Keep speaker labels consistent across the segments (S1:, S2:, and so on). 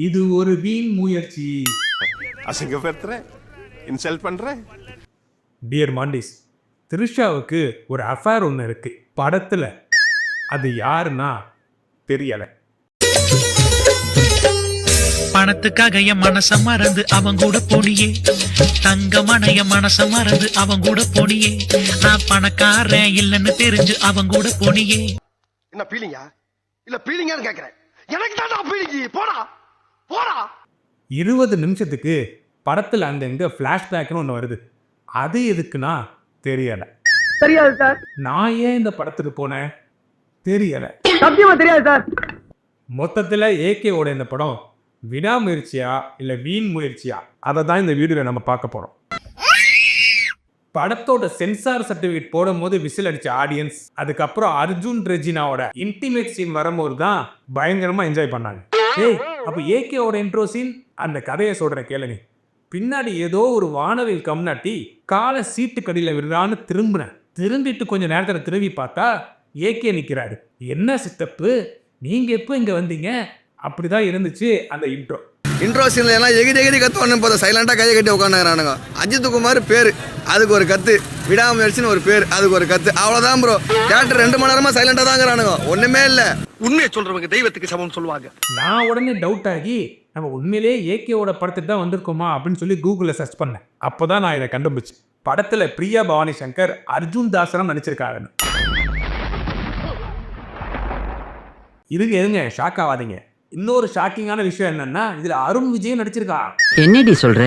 S1: இது ஒரு வீண் முயற்சி.
S2: அசிங்கப்படுத்துற, இன்சல்ட் பண்ற.
S1: டியர் மாண்டிஸ், த்ரிஷாவுக்கு ஒரு அஃபேர் ஒன்று இருக்கு படத்துல. அது யாருன்னா தெரியல.
S3: பணத்துக்காக என் மனச மறந்து அவன் கூட போனியே, தங்கமான என் மனச மறந்து அவன் கூட போனியே, நான் பணக்காரன் இல்லைன்னு தெரிஞ்சு அவன் கூட போனியே.
S4: என்ன பீலிங்கா இல்ல பீலிங்கான்னு கேக்குறேன். எனக்கு தான் பீலிங்கி. போடா போடா.
S1: 20 நிமிஷத்துக்கு படத்துல அந்த எங்க பிளாஷ்பேக்னு ஒன்று வருது. அது எதுக்குன்னா தெரியல.
S5: தெரியாது சார்.
S1: நான் ஏன் இந்த படத்துக்கு போனேன் தெரியல.
S5: சத்தியமா தெரியாது சார்.
S1: மொத்தத்தில் ஏகேவோட இந்த படம் விடாமுயற்சியா இல்லை வீண் முயற்சியா, அதை தான் இந்த வீடியோவில் நம்ம பார்க்க போகிறோம். படத்தோட சென்சார் சர்டிஃபிகேட் போடும் போது விசில் அடிச்ச ஆடியன்ஸ், அதுக்கப்புறம் அர்ஜுன் ரெஜினாவோட இன்டிமேட் சீன் வரும்போது தான் பயங்கரமாக என்ஜாய் பண்ணாங்க. ஏய், அப்போ ஏகேவோட இன்ட்ரோ சீன், அந்த கதையை சொல்கிற கேளுங்க. பின்னாடி ஏதோ ஒரு வானவில் கம்னாட்டி காலை சீட்டு கடியில் விடுறான்னு திரும்பிட்டு கொஞ்ச நேரத்தில் திரும்பி பார்த்தா ஏகே நிற்கிறாரு. என்ன சித்தப்பு, நீங்கள் எப்போ இங்கே வந்தீங்க? அப்படிதான் இருந்துச்சு அந்த இன்ட்ரோ.
S6: இன்ட்ரோ சீன்ல எல்லாம் எகிரி கத்துவானு போதும் சைலண்டா கையை கட்டி உட்காந்துறானுங்க. அஜித் குமார் பேரு, அதுக்கு ஒரு கத்து. விடாமுயற்சின்னு ஒரு பேர், அதுக்கு ஒரு கத்து. அவ்வளவுதான் ப்ரோ. தேட்டர் 2 மணி நேரமா சைலண்டா தாங்கிறானுங்க. ஒண்ணுமே இல்ல.
S4: உண்மையை சொல்றவங்க தெய்வத்துக்கு சமம் சொல்லுவாங்க.
S1: நான் உடனே டவுட் ஆகி நம்ம உண்மையிலேயே ஏகேவோட படத்துக்கு தான் வந்திருக்கோமா அப்படின்னு சொல்லி கூகுளில் சர்ச் பண்ணேன். அப்போதான் நான் இதை கண்டுபிடிச்சேன். படத்துல பிரியா பவானி சங்கர் அர்ஜுன் தாசரம் நடிச்சிருக்காங்க. எதுங்க ஷாக் ஆகாதீங்க. இன்னொரு ஷாக்கிங்கான விஷயம் என்னன்னா, இதுல அருண் விஜய் நடிச்சிருக்கா.
S5: என்னடி சொல்ற?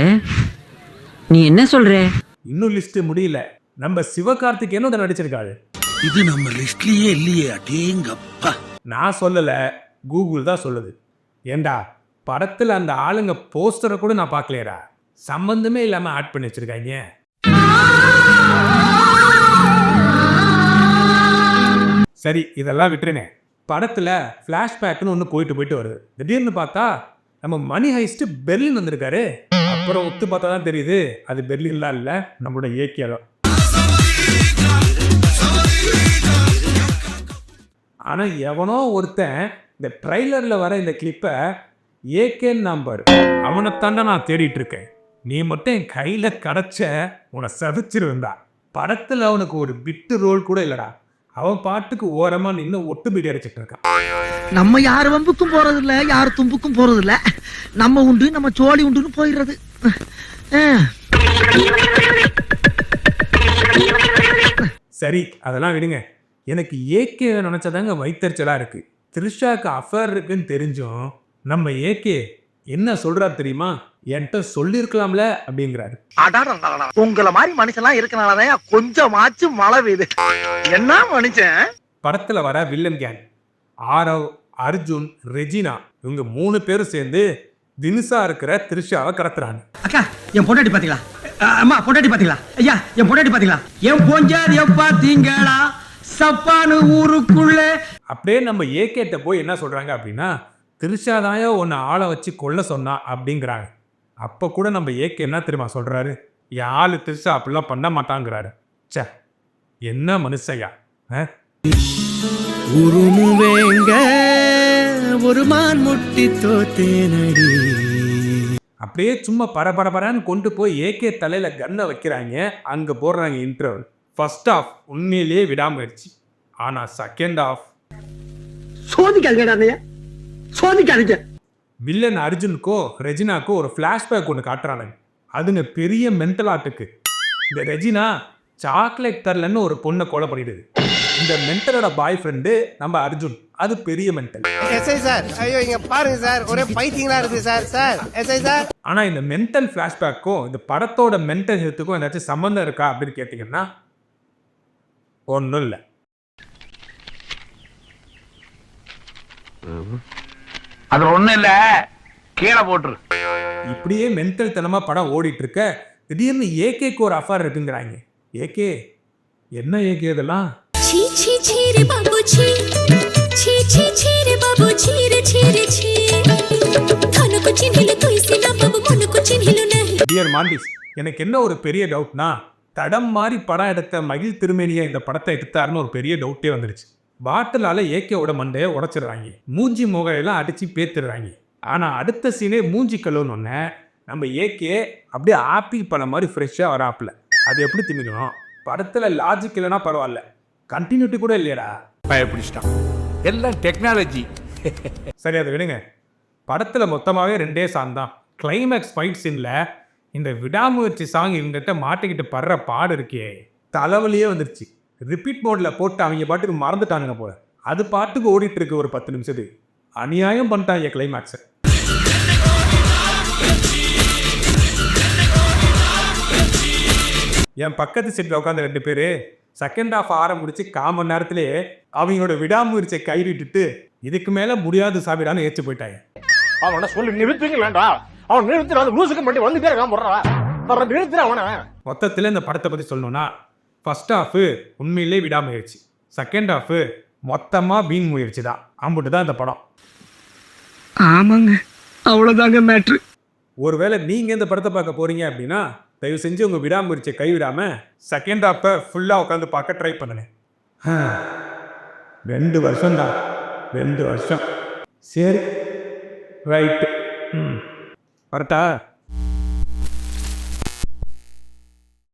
S5: நீ என்ன சொல்ற?
S1: இன்னும் லிஸ்ட் முடியல. நம்ம சிவகார்த்திகேயனும் இதை நடிச்சிருக்காரு.
S3: இது நம்ம லிஸ்ட்லயே இல்லையே. அடேங்கப்பா.
S1: நான் சொல்லல, கூகுள் தான் சொல்லுது. ஏண்டா படத்துல அந்த ஆளுங்க போஸ்டரை கூட நான் பார்க்கலையடா. சம்பந்தமே இல்லாம ஆட் பண்ணி வச்சிருக்காங்க. சரி, இதெல்லாம் விட்டுருனே. படத்துல பிளாஷ்பேக்னு ஒன்று போயிட்டு வருது. திடீர்னு பார்த்தா நம்ம மணி ஹைஸ்ட் பெர்லின் வந்திருக்காரு. அப்புறம் ஒத்து பார்த்தா தான் தெரியுது அது பெர்லின்லாம் இல்லை, நம்மளோட ஏகே. ஆனா எவனோ ஒருத்தன் இந்த ட்ரைலர்ல வர இந்த கிளிப்பை ஏகே நம்பர் அவனைத்தாண்டா நான் தேடிட்டு இருக்கேன். நீ மட்டும் என் கையில கிடைச்ச உன்னை சதிச்சிருந்தா. படத்துல அவனுக்கு ஒரு பிட்டு ரோல் கூட இல்லடா. அவன் பாட்டுக்கு ஓரமா நின்று ஒட்டு பீடி அடிச்சிட்டு இருக்கான்.
S5: நம்ம யார் வம்புக்கும் போறது இல்ல, யார் தும்புக்கும் போறது இல்ல. நம்ம உண்டு, நம்ம சோழி உண்டுன்னு போயிடுறது.
S1: சரி, அதெல்லாம் விடுங்க. எனக்கு ஏகே நினைச்சதாங்க வைத்தறிச்சலா இருக்கு. த்ரிஷாக்கு அஃபேர் இருக்குன்னு தெரிஞ்சும் நம்ம ஏகே என்ன சொல்றாரு தெரியுமா? என்கிட்ட சொல்லிருக்கலாம்ல அப்படிங்கிறாரு.
S5: உங்களை மாதிரி மனுஷன்லாம் இருக்கனாலதான் கொஞ்சமாச்சும் மழை பெய்யுது. என்ன மனுஷன்?
S1: படத்துல வர villain gang Aarav, Arjun, Regina, இவங்க 3 பேரும் சேர்ந்து தினுசா இருக்கிற த்ரிஷாவை கடத்துறாங்க.
S5: அக்கா, என் பொண்டாட்டி பாத்தீங்களா? அம்மா, பொண்டாட்டி பாத்தீங்களா? ஐயா, என் பொண்டாட்டி பாத்தீங்களா? என் பொஞ்சாதிய பாத்தீங்களா? சப்பானு ஊருக்குள்ள. அப்படியே நம்ம ஏகேட்ட போய் என்ன சொல்றாங்க அப்படின்னா, த்ரிஷா தாயோ உன்னை ஆளை வச்சு கொல்ல சொன்னா அப்படிங்கிறாங்க. அப்போ கூட நம்ம ஏகே என்ன தெரியுமா சொல்றாரு? யாரு த்ரிஷா அப்படிலாம் பண்ண மாட்டாங்கிறாரு. சே, என்ன மனுஷையா.
S3: ஒரு மான் முட்டி தோத்தேனடி.
S1: அப்படியே சும்மா பரபரன்னு கொண்டு போய் ஏகே தலையில கன்னை வைக்கிறாங்க. அங்க போடுறாங்க இன்டர்வல். ஃபர்ஸ்ட் ஆஃப் உண்மையிலேயே விடாமுயற்சி. ஆனா செகண்ட் ஆஃப்
S5: சோதிக்காதீங்க.
S1: வில்லன் அர்ஜுனுக்கோ ரெஜினாக்கோ ஒரு பிளாஷ்பேக் ஒன்று காட்டுறானுங்க. அதுங்க பெரிய மென்டல் ஆட்டுக்கு. இந்த ரெஜினா சாக்லேட் தரலன்னு ஒரு பொண்ணை கொலை பண்ணிடுது. இந்த மென்டலோட பாய் ஃப்ரெண்டு நம்ம அர்ஜுன், அது பெரிய மென்டல்.
S4: எஸ்ஐ சார், ஐயோ இங்க பாருங்க சார், ஒரே பைத்தியங்களா இருக்கு சார். Sir SI sir.
S1: ஆனா இந்த மென்டல் பிளாஷ்பேக்கும் இந்த படத்தோட மென்டல் ஹெல்த்துக்கும் ஏதாச்சும் சம்பந்தம் இருக்கா அப்படின்னு கேட்டீங்கன்னா ஒன்றும் இல்லை.
S7: அது ஒண்ணும் இல்ல, கீழே போட்டுரு.
S1: இப்படியே மென்டல் தனமா படம் ஓடிட்டு இருக்க திடீர்னு ஏகேக்கு ஒரு அஃபேர் இருக்குங்கிறாங்க. ஏகே என்ன ஏகே இதெல்லாம்? டியர் மாண்டிஸ், எனக்கு என்ன ஒரு பெரிய டவுட்னா, தடம் மாதிரி படம் எடுத்த மகிழ் திருமேனியை இந்த படத்தை எடுத்தாருன்னு ஒரு பெரிய டவுட்டே வந்துருச்சு. பாட்டிலால ஏகேவோட மண்டையை உடைச்சிடுறாங்க. மூஞ்சி முகையெல்லாம் அடிச்சு பேத்துடுறாங்க. ஆனால் அடுத்த சீனே மூஞ்சி கழுவுன்னு ஒன்று நம்ம ஏகே அப்படியே ஆப்பிள் பழம் மாதிரி ஃப்ரெஷ்ஷாக வராப்பில். அது எப்படி திமிக்கணும்? படத்தில் லாஜிக் இல்லைனா பரவாயில்ல, கண்டினியூட்டி கூட இல்லையடா.
S7: பயப்பிடிச்சிட்டான். எல்லாம் டெக்னாலஜி.
S1: சரி, அதை விடுங்க. படத்தில் மொத்தமாகவே 2 சாங் தான். கிளைமேக்ஸ் ஃபைட் சீனில் இந்த விடாமுயற்சி சாங் இவங்ககிட்ட மாட்டிக்கிட்டு படுற பாடு இருக்கே, தலைவலியே வந்துருச்சு. ரிப்பீட் மோடில் போட்டு அவங்க பாட்டுக்கு மறந்துட்டானுங்க போல. அது பாட்டுக்கு ஓடிட்டு இருக்கு ஒரு 10 நிமிஷத்துக்கு. அநியாயம் பண்ணிட்டாங்க கிளைமேக்ஸை. என் பக்கத்து சீட்டில் உட்காந்து 2 பேர் செகண்ட் ஹாஃப் ஆரம்பிச்சு 1/4 மணி நேரத்திலேயே அவங்களோட விடாமுயற்சியை கைவிட்டுட்டு இதுக்கு மேலே முடியாது சாப்பிடான்னு ஏச்சு போயிட்டாங்க.
S8: அவனை சொல்லி நிறுத்துங்களேன்டா. அவன் நிறுத்துறான், லூசுக்கு மட்டும் வந்துட்டே இருக்கான். போடுறா நிறுத்துற அவனை.
S1: மொத்தத்தில் இந்த படத்தை பற்றி சொல்லணும்னா, ஃபர்ஸ்ட் ஹாஃபு உண்மையிலே விடாமுயற்சி, செகண்ட் ஹாஃபு மொத்தமாக வீண் முயற்சி தான். அம்புட்டு தான் இந்த படம்.
S5: ஆமாங்க, அவ்வளோதாங்க மேட்ரு.
S1: ஒருவேளை நீங்கள் இந்த படத்தை பார்க்க போகிறீங்க அப்படின்னா தயவு செஞ்சு உங்கள் விடாமுயற்சியை கைவிடாமல் செகண்ட் ஹாஃபை ஃபுல்லாக உட்காந்து பார்க்க ட்ரை பண்ணுங்க. 2 வருஷம் தான், 2 வருஷம். சரி, ரைட்டு, வரட்டா?